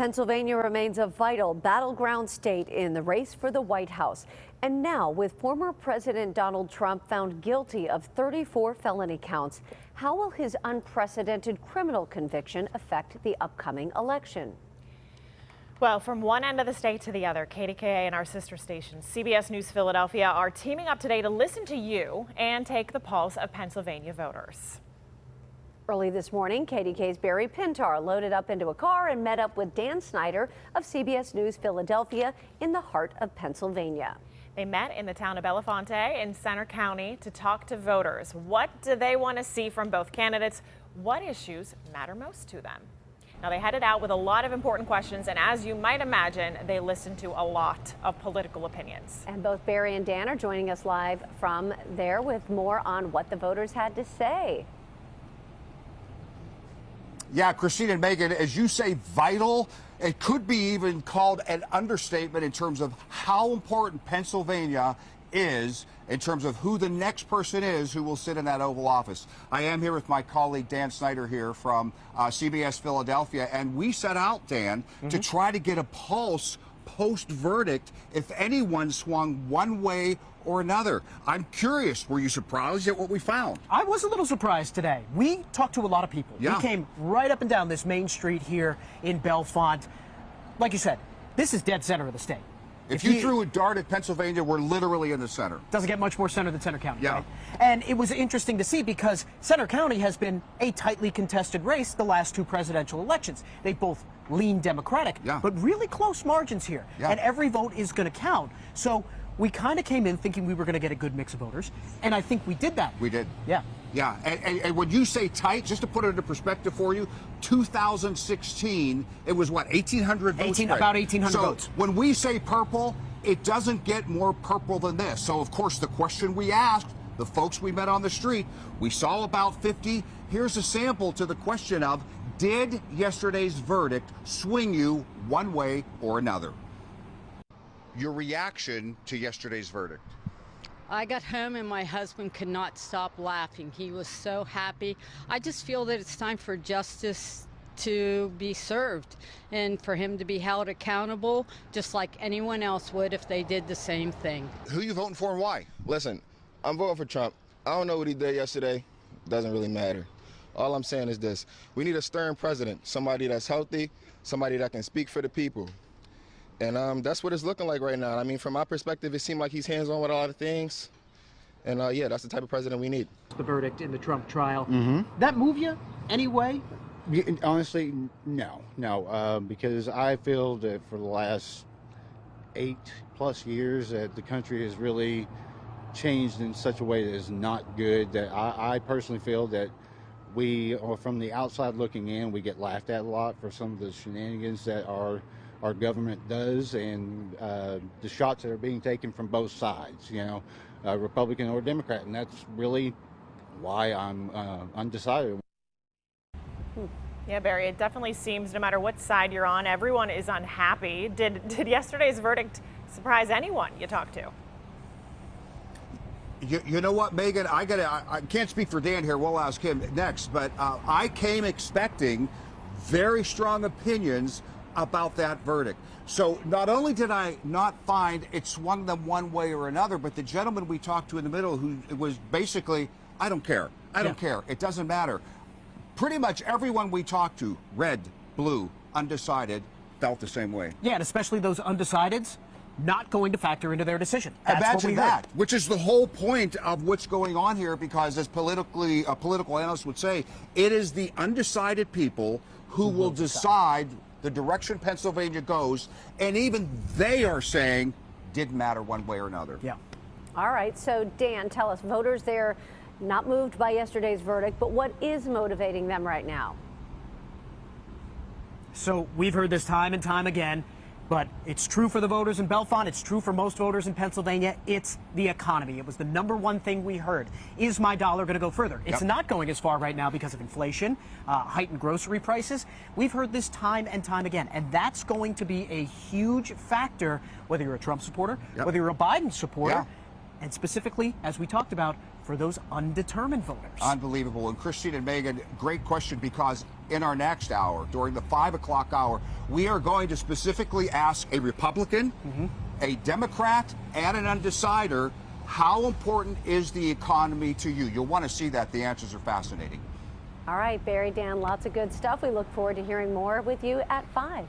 Pennsylvania remains a vital battleground state in the race for the White House. And now, with former President Donald Trump found guilty of 34 felony counts, how will his unprecedented criminal conviction affect the upcoming election? Well, from one end of the state to the other, KDKA and our sister station, CBS News Philadelphia, are teaming up today to listen to you and take the pulse of Pennsylvania voters. Early this morning, KDKA's Barry Pintar loaded up into a car and met up with Dan Snyder of CBS News Philadelphia in the heart of Pennsylvania. They met in the town of Bellefonte in Center County to talk to voters. What do they want to see from both candidates? What issues matter most to them? Now, they headed out with a lot of important questions, and as you might imagine, they listened to a lot of political opinions. And both Barry and Dan are joining us live from there with more on what the voters had to say. Yeah, Christine and Megan, as you say, vital. It could be even called an understatement in terms of how important Pennsylvania is in terms of who the next person is who will sit in that Oval Office. I am here with my colleague Dan Snyder here from CBS Philadelphia, and we set out, Dan, to try to get a pulse post-verdict if anyone swung one way or another. I'm curious, were you surprised at what we found? I was a little surprised today. We talked to a lot of people. Yeah. We came right up and down this main street here in Bellefonte. Like you said, this is dead center of the state. If you threw a dart at Pennsylvania, we're literally in the center. Doesn't get much more center than Center County, yeah. Right? And it was interesting to see because Center County has been a tightly contested race the last two presidential elections. They both lean Democratic, but really close margins here. And every vote is going to count. So we kind of came in thinking we were going to get a good mix of voters, and I think we did that. We did. Yeah. Yeah, and when you say tight, just to put it into perspective for you, 2016, it was what, 1,800 votes? About 1,800 votes. So when we say purple, it doesn't get more purple than this. So, of course, the question we asked, the folks we met on the street, we saw about 50. Here's a sample to the question of, did yesterday's verdict swing you one way or another? Your reaction to yesterday's verdict? I got home and my husband could not stop laughing. He was so happy. I just feel that it's time for justice to be served and for him to be held accountable just like anyone else would if they did the same thing. Who you voting for and why? Listen, I'm voting for Trump. I don't know what he did yesterday. Doesn't really matter. All I'm saying is this. We need a stern president, somebody that's healthy, somebody that can speak for the people. And that's what it's looking like right now. I mean, from my perspective, it seemed like he's hands-on with a lot of things. And yeah, that's the type of president we need. The verdict in the Trump trial, that move you anyway? Honestly, no, because I feel that for the last 8+ years that the country has really changed in such a way that is not good, that I personally feel that we are, from the outside looking in, we get laughed at a lot for some of the shenanigans that our government does, and the shots that are being taken from both sides, Republican or Democrat, and that's really why I'm undecided. Yeah, Barry, it definitely seems no matter what side you're on, everyone is unhappy. Did yesterday's verdict surprise anyone you talked to? You know what, Megan, I can't speak for Dan here, we'll ask him next, but I came expecting very strong opinions about that verdict. So not only did I not find it swung them one way or another, but the gentleman we talked to in the middle who was basically, I don't care. I don't care. It doesn't matter. Pretty much everyone we talked to, red, blue, undecided, felt the same way. Yeah, and especially those undecideds, not going to factor into their decision. That's Imagine that, which is the whole point of what's going on here, because as political analysts would say, it is the undecided people who will decide the direction Pennsylvania goes, and even they are saying didn't matter one way or another. Yeah. All right, so Dan, tell us, voters there not moved by yesterday's verdict, but what is motivating them right now? So we've heard this time and time again, but it's true for the voters in Bellefonte. It's true for most voters in Pennsylvania. It's the economy. It was the #1 thing we heard. Is my dollar going to go further? It's not going as far right now because of inflation, heightened grocery prices. We've heard this time and time again, and that's going to be a huge factor, whether you're a Trump supporter, whether you're a Biden supporter, and specifically, as we talked about, for those undetermined voters. Unbelievable. And Christine and Megan, great question, because in our next hour, during the 5 o'clock hour, we are going to specifically ask a Republican, a Democrat, and an undecided, how important is the economy to you? You'll want to see that. The answers are fascinating. All right, Barry, Dan, lots of good stuff. We look forward to hearing more with you at 5.